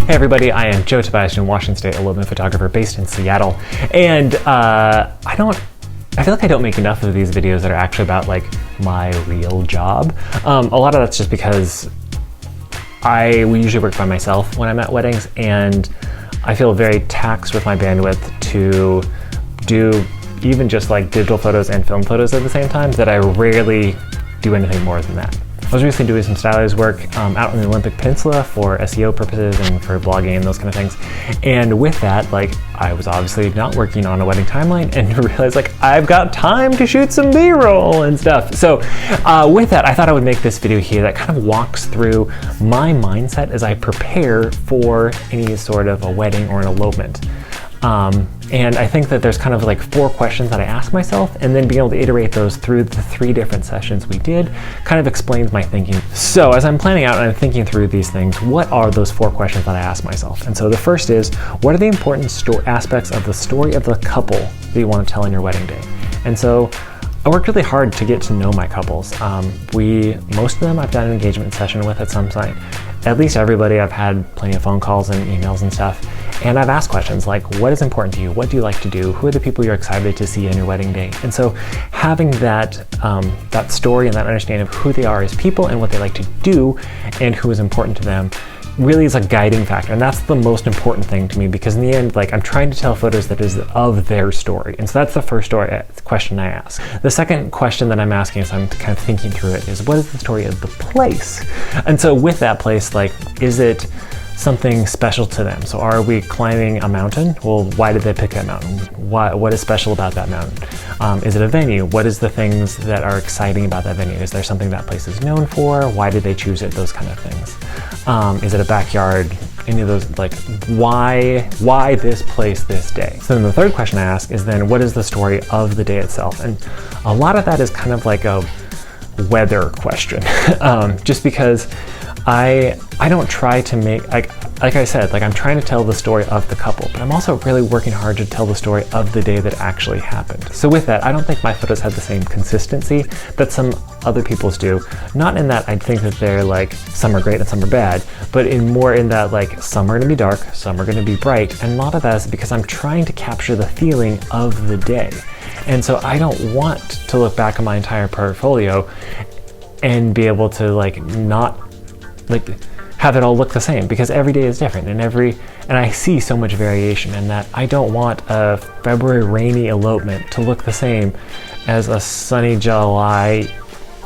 Hey everybody, I am Joe Tobiason, Washington State elopement photographer based in Seattle, and I feel like I don't make enough of these videos that are actually about like my real job. A lot of that's just because we usually work by myself when I'm at weddings, and I feel very taxed with my bandwidth to do even just like digital photos and film photos at the same time that I rarely do anything more than that. I was recently doing some stylized work out in the Olympic Peninsula for SEO purposes and for blogging and those kind of things. And with that, like, I was obviously not working on a wedding timeline and realized like, I've got time to shoot some B-roll and stuff. So with that, I thought I would make this video here that kind of walks through my mindset as I prepare for any sort of a wedding or an elopement. And I think that there's kind of like 4 questions that I ask myself, and then being able to iterate those through the 3 different sessions we did kind of explains my thinking. So as I'm planning out and I'm thinking through these things, what are those 4 questions that I ask myself? And so the first is, what are the important aspects of the story of the couple that you want to tell on your wedding day? And so I worked really hard to get to know my couples. Most of them I've done an engagement session with at some point. At least everybody, I've had plenty of phone calls and emails and stuff. And I've asked questions like, what is important to you? What do you like to do? Who are the people you're excited to see on your wedding day? And so having that story and that understanding of who they are as people and what they like to do and who is important to them really is a guiding factor. And that's the most important thing to me, because in the end, like, I'm trying to tell photos that is of their story. And so that's the first question I ask. The second question that I'm asking as I'm kind of thinking through it is, what is the story of the place? And so with that place, like, is it something special to them? So are we climbing a mountain? Well, why did they pick that mountain? What is special about that mountain? Is it a venue? What is the things that are exciting about that venue? Is there something that place is known for? Why did they choose it? Those kind of things. Is it a backyard? Any of those, like, why this place this day? So then the third question I ask is then, what is the story of the day itself? And a lot of that is kind of like a weather question, just because I don't try to make, like I said, like, I'm trying to tell the story of the couple, but I'm also really working hard to tell the story of the day that actually happened. So with that, I don't think my photos have the same consistency that some other people's do. Not in that I think that they're like, some are great and some are bad, but more in that, like, some are gonna be dark, some are gonna be bright, and a lot of that is because I'm trying to capture the feeling of the day. And so I don't want to look back on my entire portfolio and be able to like not like have it all look the same, because every day is different, and I see so much variation in that. I don't want a February rainy elopement to look the same as a sunny July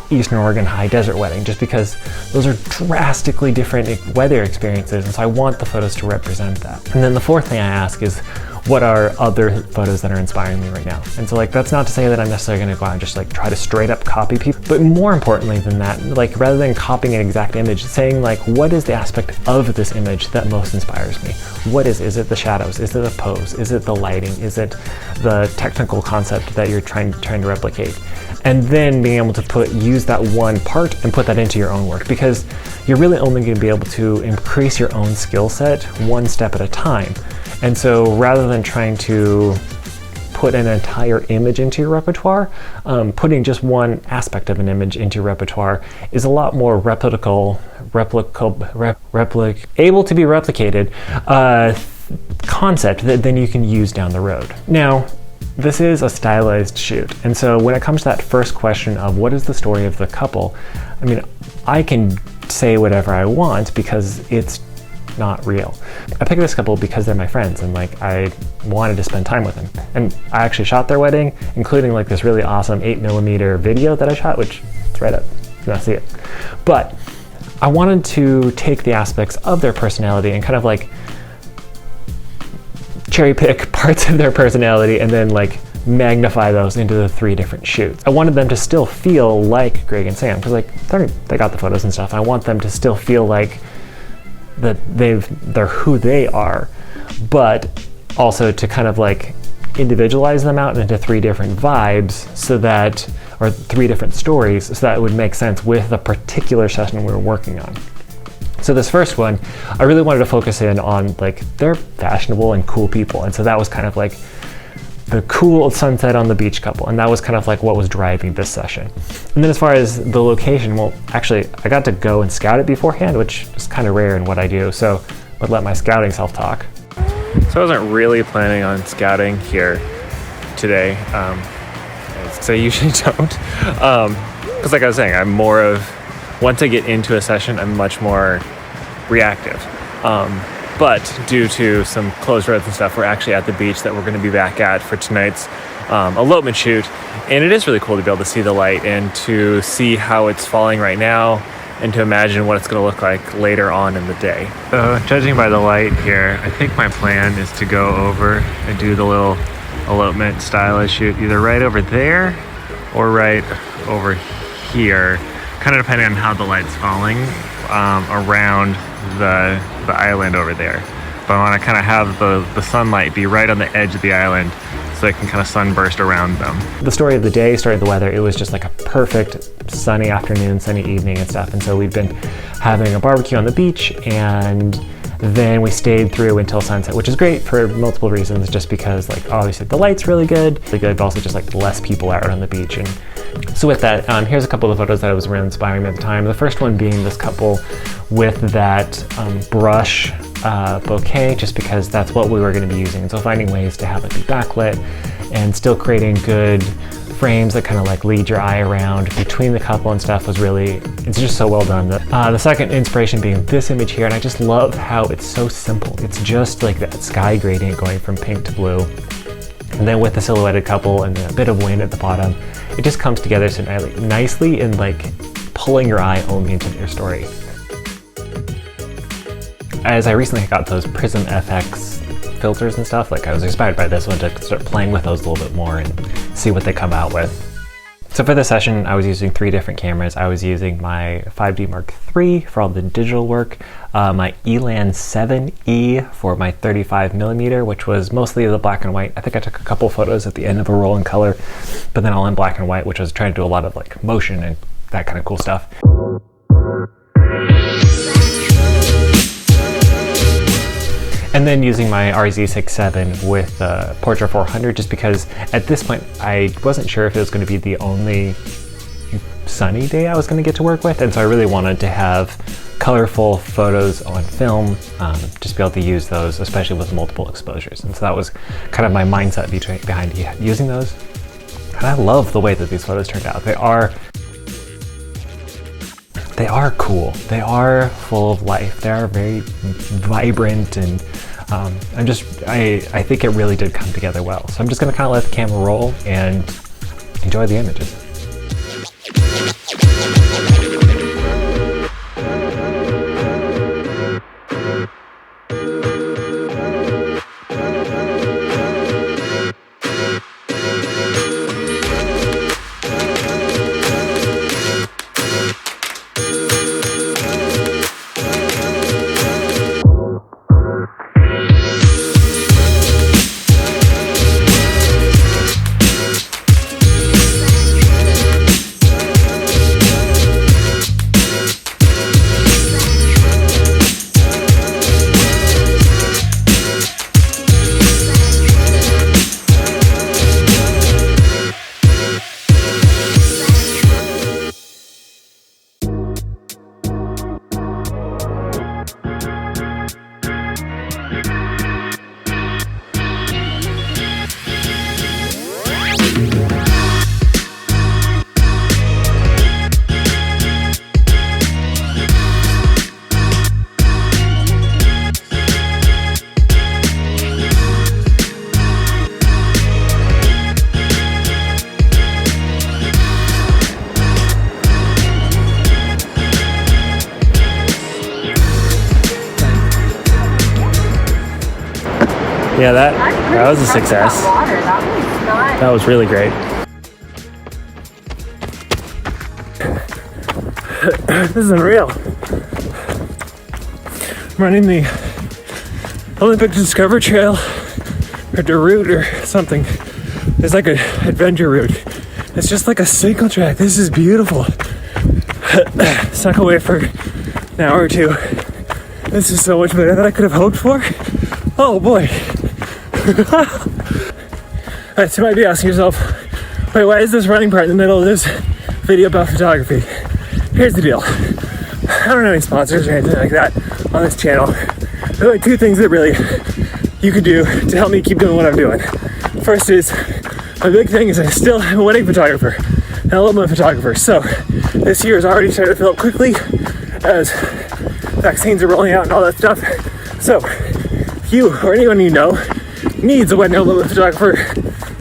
Eastern Oregon high desert wedding, just because those are drastically different weather experiences, and so I want the photos to represent that. And then the fourth thing I ask is, what are other photos that are inspiring me right now? And so, like, that's not to say that I'm necessarily gonna go out and just like try to straight up copy people, but more importantly than that, like, rather than copying an exact image, saying like, what is the aspect of this image that most inspires me? What is it the shadows? Is it the pose? Is it the lighting? Is it the technical concept that you're trying to replicate? And then being able to use that one part and put that into your own work, because you're really only gonna be able to increase your own skill set one step at a time. And so rather than trying to put an entire image into your repertoire, putting just one aspect of an image into your repertoire is a lot more able to be replicated concept that then you can use down the road. Now, this is a stylized shoot. And so when it comes to that first question of what is the story of the couple, I mean, I can say whatever I want because it's not real. I picked this couple because they're my friends, and like, I wanted to spend time with them. And I actually shot their wedding, including like this really awesome 8mm video that I shot, which is right up, you want to see it. But I wanted to take the aspects of their personality and kind of like cherry pick parts of their personality and then like magnify those into the 3 different shoots. I wanted them to still feel like Greg and Sam, because like, they got the photos and stuff. I want them to still feel like that they're who they are, but also to kind of like individualize them out into 3 different vibes, or 3 different stories, so that it would make sense with the particular session we were working on. So this first one, I really wanted to focus in on like, they're fashionable and cool people, and so that was kind of like the cool sunset on the beach couple, and that was kind of like what was driving this session. And then as far as the location, well, actually I got to go and scout it beforehand, which is kind of rare in what I do. So would let my scouting self talk. So I wasn't really planning on scouting here today, because I usually don't. Because like I was saying, I'm more of, once I get into a session, I'm much more reactive. But due to some closed roads and stuff, we're actually at the beach that we're going to be back at for tonight's elopement shoot. And it is really cool to be able to see the light and to see how it's falling right now and to imagine what it's going to look like later on in the day. So judging by the light here, I think my plan is to go over and do the little elopement stylized shoot either right over there or right over here, kind of depending on how the light's falling around the island over there. But I want to kind of have the sunlight be right on the edge of the island so it can kind of sunburst around them. The story of the day, story of the weather, it was just like a perfect sunny afternoon, sunny evening and stuff. And so we've been having a barbecue on the beach, and then we stayed through until sunset, which is great for multiple reasons, just because like obviously the light's really good, but also just like less people out on the beach. And so with that, here's a couple of photos that was really inspiring me at the time. The first one being this couple with that brush bouquet, just because that's what we were going to be using. And so finding ways to have it be backlit and still creating good frames that kind of like lead your eye around between the couple and stuff was really, it's just so well done. The second inspiration being this image here, and I just love how it's so simple. It's just like that sky gradient going from pink to blue, and then with the silhouetted couple and a bit of wind at the bottom, it just comes together so nicely in like pulling your eye only into your story. As I recently got those Prism FX filters and stuff, like I was inspired by this one to start playing with those a little bit more and see what they come out with. So for this session, I was using 3 different cameras. I was using my 5D Mark III for all the digital work, my Elan 7E for my 35mm, which was mostly the black and white. I think I took a couple photos at the end of a roll in color, but then all in black and white, which was trying to do a lot of like motion and that kind of cool stuff. And then using my RZ67 with Portra 400, just because at this point I wasn't sure if it was going to be the only sunny day I was going to get to work with, and so I really wanted to have colorful photos on film, just be able to use those, especially with multiple exposures. And so that was kind of my mindset behind using those. And I love the way that these photos turned out. They are cool. They are full of life. They are very vibrant, and I think it really did come together well. So I'm just gonna kind of let the camera roll and enjoy the images. Yeah, that was a success. That was really great. This isn't real. I'm running the Olympic Discover Trail, or the route or something. It's like an adventure route. It's just like a single track. This is beautiful. Stuck away for an hour or two. This is so much better than I could have hoped for. Oh boy. Alright, so you might be asking yourself, wait, why is this running part in the middle of this video about photography? Here's the deal. I don't have any sponsors or anything like that on this channel. there are two things that really you could do to help me keep doing what I'm doing. First is, my big thing is I still am a wedding photographer, an elopement photographer. So this year is already starting to fill up quickly as vaccines are rolling out and all that stuff. So if you or anyone you know needs a wedding elopement photographer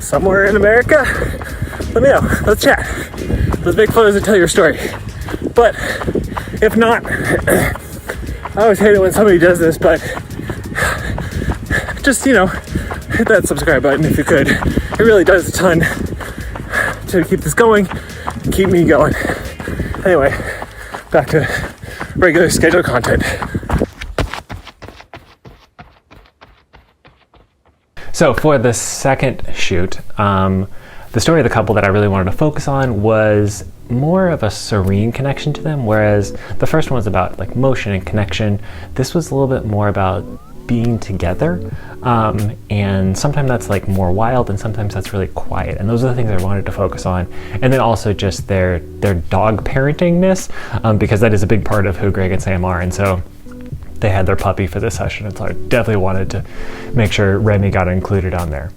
somewhere in America, let me know. Let's chat. Let's make photos and tell your story. But if not, I always hate it when somebody does this, but just, you know, hit that subscribe button if you could. It really does a ton to keep this going and keep me going. Anyway, back to regular scheduled content. So for the second shoot, the story of the couple that I really wanted to focus on was more of a serene connection to them, whereas the first one was about like motion and connection. This was a little bit more about being together, and sometimes that's like more wild and sometimes that's really quiet, and those are the things I wanted to focus on. And then also just their dog parentingness, because that is a big part of who Greg and Sam are, and so they had their puppy for this session, and so I definitely wanted to make sure Remy got included on there.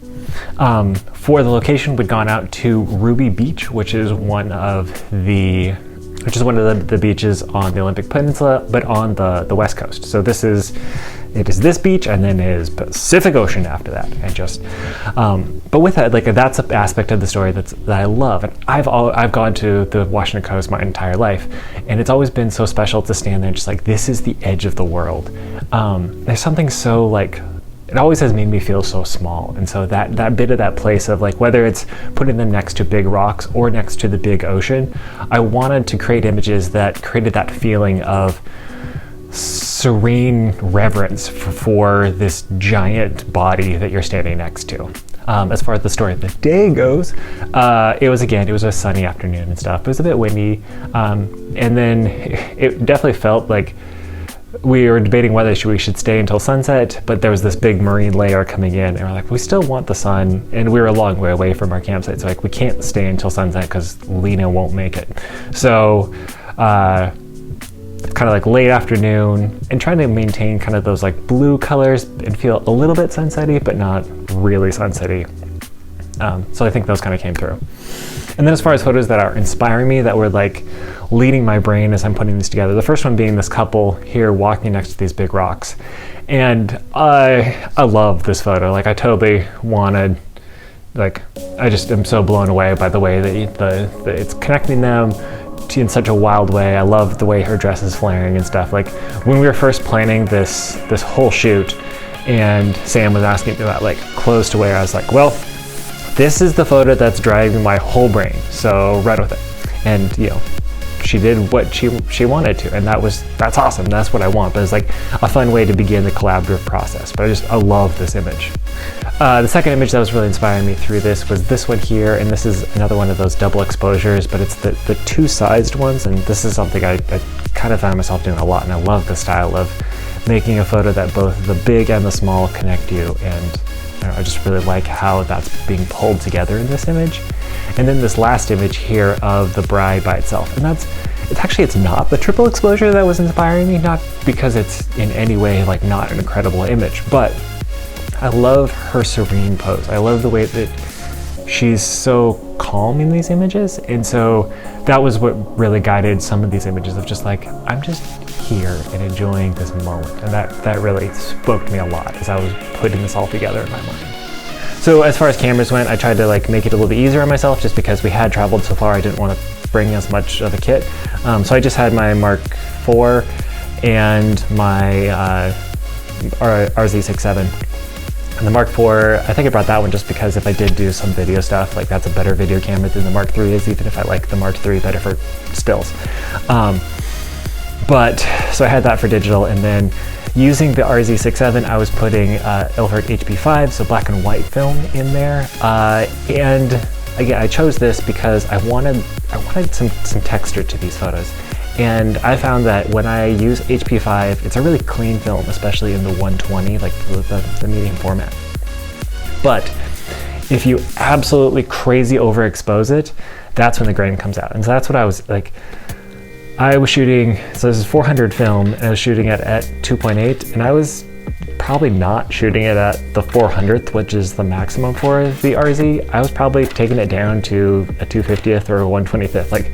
For the location, we'd gone out to Ruby Beach, which is one of the beaches on the Olympic Peninsula, but on the west coast. So it is this beach, and then is Pacific Ocean after that, and just. But with that, like that's an aspect of the story that I love, and I've gone to the Washington coast my entire life, and it's always been so special to stand there, and just like this is the edge of the world. There's something so like. It always has made me feel so small, and so that bit of that place of like whether it's putting them next to big rocks or next to the big ocean, I wanted to create images that created that feeling of serene reverence for this giant body that you're standing next to. As far as the story of the day goes, it was a sunny afternoon and stuff. It was a bit windy, and then it definitely felt like we were debating whether we should stay until sunset, but there was this big marine layer coming in, and we're like, we still want the sun, and we were a long way away from our campsite, so like we can't stay until sunset because Lena won't make it. So kind of like late afternoon, and trying to maintain kind of those like blue colors and feel a little bit sunsetty, but not really sunsetty. So I think those kind of came through. And then as far as photos that are inspiring me, that were like leading my brain as I'm putting these together, the first one being this couple here walking next to these big rocks. And I love this photo. Like I totally wanted, like, I just am so blown away by the way that it's connecting them in such a wild way. I love the way her dress is flaring and stuff. Like when we were first planning this whole shoot, and Sam was asking me about like clothes to wear, I was like, well, this is the photo that's driving my whole brain, so run with it. And you know, she did what she wanted to, and that's awesome. That's what I want. But it's like a fun way to begin the collaborative process. But I love this image. The second image that was really inspiring me through this was this one here, and this is another one of those double exposures, but it's the two-sized ones, and this is something I kind of found myself doing a lot, and I love the style of making a photo that both the big and the small connect you, and I just really like how that's being pulled together in this image. And then this last image here of the bride by itself, and it's not the triple exposure that was inspiring me, not because it's in any way like not an incredible image, but I love her serene pose. I love the way that she's so calm in these images, and so that was what really guided some of these images of just like, I'm just here and enjoying this moment, and that really spoke to me a lot as I was putting this all together in my mind. So as far as cameras went, I tried to like make it a little bit easier on myself, just because we had traveled so far. I didn't want to bring as much of a kit, so I just had my Mark IV and my RZ67. And the Mark IV, I think I brought that one just because if I did do some video stuff, like that's a better video camera than the Mark III is, even if I like the Mark III better for stills. But so I had that for digital, and then using the RZ67, I was putting Ilford HP5, so black and white film in there. And again, I chose this because I wanted some texture to these photos. And I found that when I use HP5, it's a really clean film, especially in the 120, like the medium format. But if you absolutely crazy overexpose it, that's when the grain comes out. And so that's what I was like. I was shooting, so this is 400 film, and I was shooting at 2.8, and I was probably not shooting it at the 400th, which is the maximum for the RZ. I was probably taking it down to a 250th or a 125th. Like,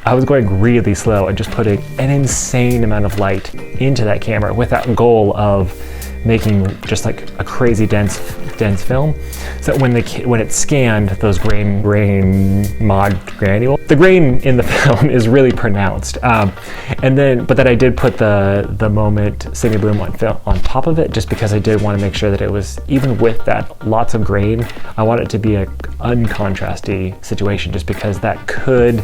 I was going really slow and just putting an insane amount of light into that camera with that goal of making just like a crazy dense film, so when it scanned those grain mod granule, the grain in the film is really pronounced. But then I did put the moment Sydney Bloom on top of it, just because I did want to make sure that it was, even with that lots of grain, I want it to be a uncontrasty situation, just because that could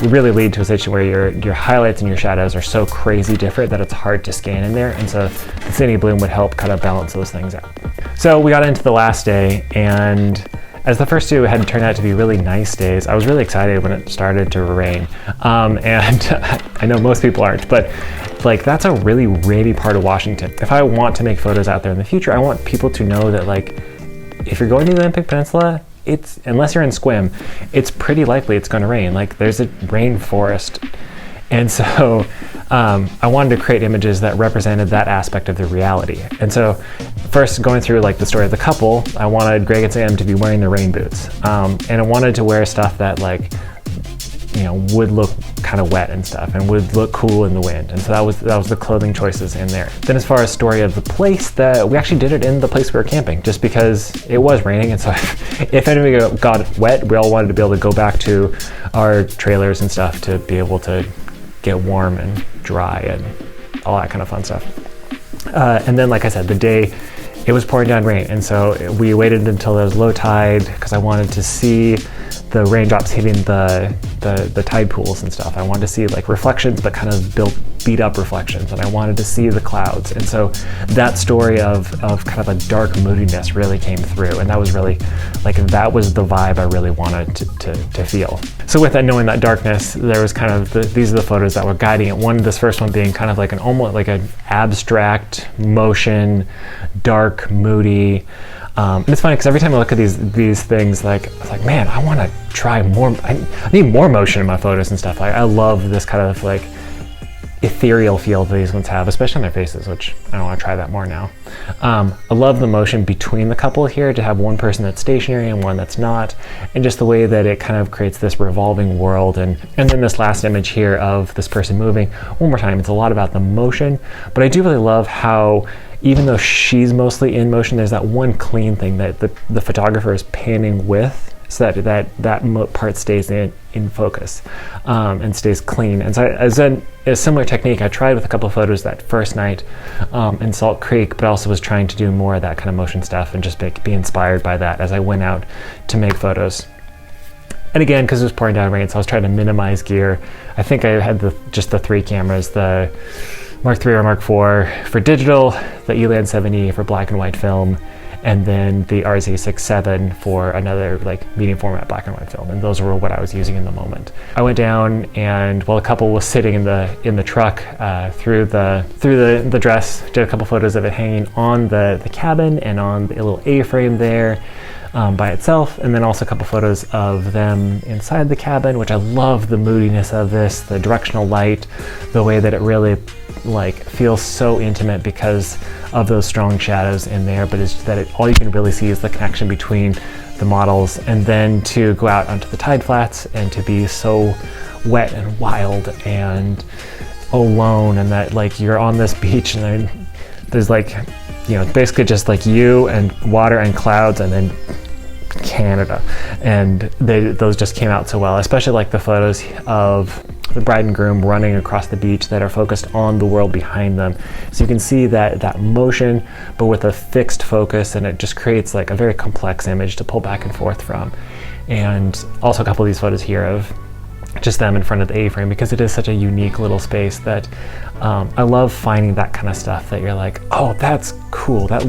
really lead to a situation where your highlights and your shadows are so crazy different that it's hard to scan in there. And so the Sydney Bloom would help kind of balance those things out. So we got into the last day, and as the first two had turned out to be really nice days, I was really excited when it started to rain. And I know most people aren't, but like, that's a really rainy part of Washington. If I want to make photos out there in the future, I want people to know that, like, if you're going to the Olympic Peninsula, unless you're in Squim, it's pretty likely it's going to rain. Like, there's a rainforest. And so I wanted to create images that represented that aspect of the reality. And so first, going through like the story of the couple, I wanted Greg and Sam to be wearing their rain boots. And I wanted to wear stuff that, like, you know, would look kind of wet and stuff and would look cool in the wind. And so that was the clothing choices in there. Then as far as story of the place, that we actually did it in the place we were camping, just because it was raining. And so if anybody got wet, we all wanted to be able to go back to our trailers and stuff to be able to get warm and dry and all that kind of fun stuff. And then, like I said, the day it was pouring down rain. And so we waited until there was low tide, because I wanted to see the raindrops hitting the tide pools and stuff. I wanted to see like reflections, but kind of beat up reflections, and I wanted to see the clouds. And so that story of kind of a dark moodiness really came through, and that was really like, that was the vibe I really wanted to feel. So with that, knowing that darkness, there was kind of these are the photos that were guiding it. This first one being kind of like almost like an abstract motion, dark, moody. And it's funny because every time I look at these things, like, it's like, man, I want to try more. I need more motion in my photos and stuff. I love this kind of like ethereal feel that these ones have, especially on their faces, which I want to try that more now. I love the motion between the couple here, to have one person that's stationary and one that's not, and just the way that it kind of creates this revolving world. And then this last image here of this person moving, one more time, it's a lot about the motion, but I do really love how, even though she's mostly in motion, there's that one clean thing that the photographer is panning with, so that part stays in focus and stays clean. And so as a similar technique I tried with a couple of photos that first night in Salt Creek, but also was trying to do more of that kind of motion stuff and just be inspired by that as I went out to make photos. And again, because it was pouring down rain, so I was trying to minimize gear. I think I had just the three cameras, the Mark III or Mark IV for digital, the Elan 7E for black and white film, and then the RZ67 for another like medium format black and white film. And those were what I was using in the moment. I went down, and while the couple was sitting in the truck, through the dress, did a couple photos of it hanging on the cabin and on the little A-frame there by itself, and then also a couple photos of them inside the cabin, which I love the moodiness of this, the directional light, the way that it really like feels so intimate because of those strong shadows in there, but it's that all you can really see is the connection between the models. And then to go out onto the tide flats and to be so wet and wild and alone, and that like you're on this beach and then there's like, you know, basically just like you and water and clouds and then Canada. And those just came out so well, especially like the photos of the bride and groom running across the beach that are focused on the world behind them. So you can see that motion, but with a fixed focus, and it just creates like a very complex image to pull back and forth from. And also a couple of these photos here of just them in front of the A-frame, because it is such a unique little space that I love finding that kind of stuff that you're like, oh, that's cool. That's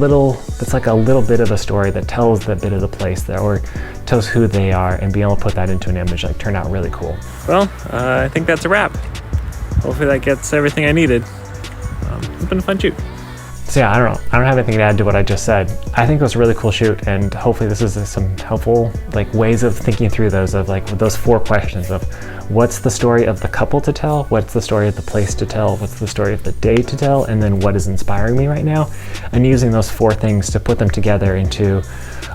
like a little bit of a story that tells that bit of the place there, or tells who they are, and being able to put that into an image like turned out really cool. Well, I think that's a wrap. Hopefully that gets everything I needed. It's been a fun shoot. So yeah, I don't know. I don't have anything to add to what I just said. I think it was a really cool shoot, and hopefully this is some helpful like ways of thinking through those, of like those 4 questions of what's the story of the couple to tell, what's the story of the place to tell, what's the story of the day to tell, and then what is inspiring me right now, and using those 4 things to put them together into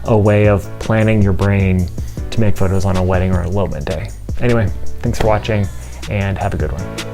a way of planning your brain to make photos on a wedding or elopement day. Anyway, thanks for watching and have a good one.